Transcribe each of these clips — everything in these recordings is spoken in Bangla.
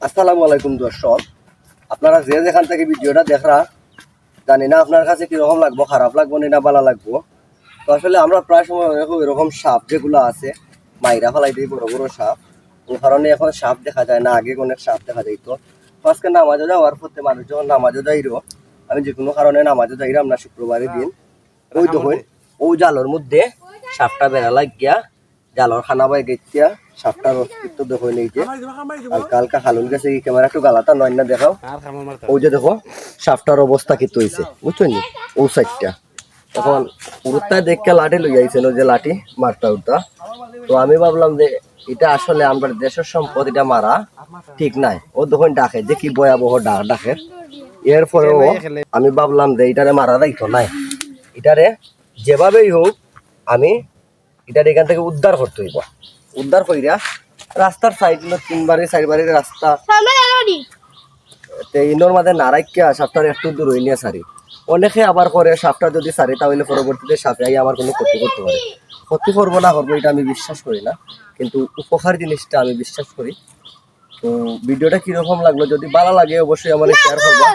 আসসালামু আলাইকুম দর্শক, আপনারা যে যেখান থেকে ভিডিওটা দেখরা জানি না আপনার কাছে কিরকম লাগবো, খারাপ লাগবো না ভালো লাগবো। তো আসলে আমরা প্রায় সময় এরকম সাপ যেগুলো আছে মাইরা ফেলাই দিই, বড় বড় সাপ। ও কারণে এখন সাপ দেখা যায় না, আগে অনেক সাপ দেখা যাইত। তো আজকে নামাজও যাওয়ার পথে মানুষ যখন নামাজও যাইরো, আমি যে কোনো কারণে নামাজও যাইরাম না শুক্রবারের দিন, ওই দেখুন ও জালোর মধ্যে সাপটা বেড়া লাগিয়া জালর খানা বাই গেছিয়া সাপটার অস্তিত্ব দেখো নেই যে হালকা হালকা হালুন গেছে। কি ক্যামেরা একটু গালাটা নয় না দেখাও। ওই যে দেখো সাপটার অবস্থা কি হয়েছে বুঝছেন, ও সাইডটা এখন পুরোটাই দেখে লাঠি লই আইছেন, ওই যে লাঠি মারটা উঠা। তো আমি ভাবলাম যে এটা আসলে আমরা দেশের সম্পদ, এটা মারা ঠিক নাই। ও তখন ডাকে যে কি ভয়াবহ ডাকে। এরপরেও আমি ভাবলাম যে এটারে মারা যাইতো নাই, এটারে যেভাবেই হোক আমি এটার এখান থেকে উদ্ধার করতে হইব। উদ্ধার কইরা রাস্তার সাইড 3 বাড়ি 4 বাড়ির রাস্তা ইনোর মাঝে নারাইকা সাপটার একটু দূর হইনিয়া সারি। অনেকে আবার করে সাপটা যদি সারি তাহলে পরবর্তীতে সাপে আমার কোনো ক্ষতি করতে পারে। ক্ষতি করবো না করবো এটা আমি বিশ্বাস করি না, কিন্তু উপকার জিনিসটা আমি বিশ্বাস করি। তো ভিডিওটা কিরকম লাগলো, যদি ভালো লাগে অবশ্যই আমার শেয়ার করবা,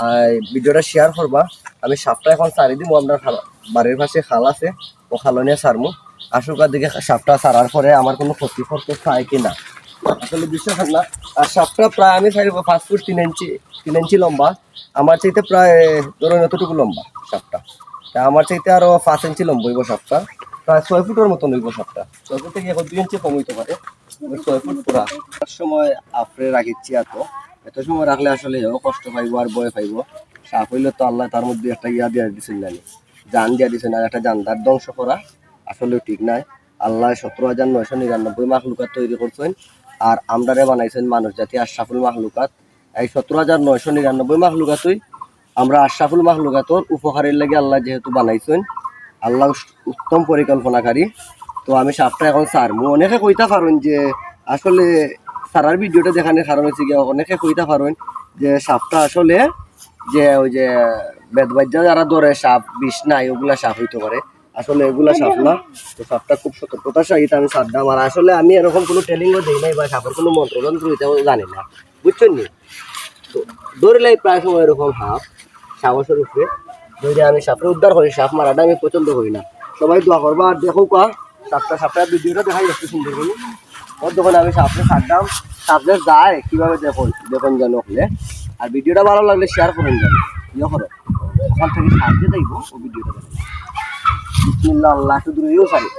আর ভিডিওটা শেয়ার করবা। আমি সাপটা এখন সারি দিব, আমরা বাড়ির পাশে খাল আছে, ও খালো নিয়ে সারমু। আসুকার দিকে সাপটা সারার পরে আমার কোনো ক্ষতি করতে চায় কিনা আসলে বিশ্বাস হয় না। আর সাপটা প্রায় আমি চাইব 5 ফুট 3 ইঞ্চি লম্বা। আমার চাইতে প্রায় ধরুন এতটুকু লম্বা সাপটা। তা আমার চাইতে আরো 5 ইঞ্চি লম্বা হইব সাপটা, প্রায় 6 ফুটের মতন হইব সাপটা। 6 ফুট থেকে এখন 2 ইঞ্চি কম হইতে পারে, 6 ফুট পুরা। সময় আপরে রাখিচ্ছি এত সময় রাখলে আসলে ও কষ্ট পাইব আর ভয় পাইব। সাপ হইলে তো আল্লাহ তার মধ্যে একটা ইয়া দিয়া দিচ্ছেন না, জান দিয়া দিচ্ছেন, আর একটা জানদার ধ্বংস করা আসলে ঠিক নাই। আল্লাহ 17,999 মাখলুকাত তৈরি করছেন, আর আমরারে বানাইছেন মানুষ জাতি আশরাফুল মাখলুকাত। এই 17,999 মাখলুকাতই আমরা আশরাফুল মাখলুকাতর উপকারের লাগে আল্লাহ যেহেতু বানাইছেন, আল্লাহ উত্তম পরিকল্পনাকারী। তো আমি সাপটা এখন সারমু। অনেকে কইতা পারেন যে আসলে সারার ভিডিওটা দেখানোর কারণ হচ্ছে গিয়ে অনেকে কইতা পারেন যে সাপটা আসলে যে ওই যে বেদবাজ্যা যারা ধরে সাপ বিষ নাই ওগুলা সাপ হইতে পারে, আসলে এগুলা সাপ না। তো সাপটা খুব সতর্কতার সহিত আমি সাবধান। আর আসলে আমি এরকম কোনো ট্রেনিংও দিই নাই বা সাপের কোনো মন্ত্রযন্ত্র এটাও জানি না, বুঝছেন নি। তো ধরলেই প্রায় সময় এরকম সাহসের উপরে ধরে আমি সাপে উদ্ধার করি। সাপ মারাটা আমি পছন্দ করি না। সবাই দোয়া করবা আর দেখো কা সাপটা ভিডিওটা দেখাই যাচ্ছে সুন্দর করে। ওর দোকানে আমি সাপটা ছাড়লাম, সাপটা যায় কিভাবে দেখুন যেন হলে। আর ভিডিওটা ভালো লাগলে শেয়ার করুন, যেন ইয়ে করো ওখান থেকে সাহায্য দেখবো ও ভিডিওটা দেখো। বিসমিল্লাহ, আল্লাহ শুধু ইয়েও সারি।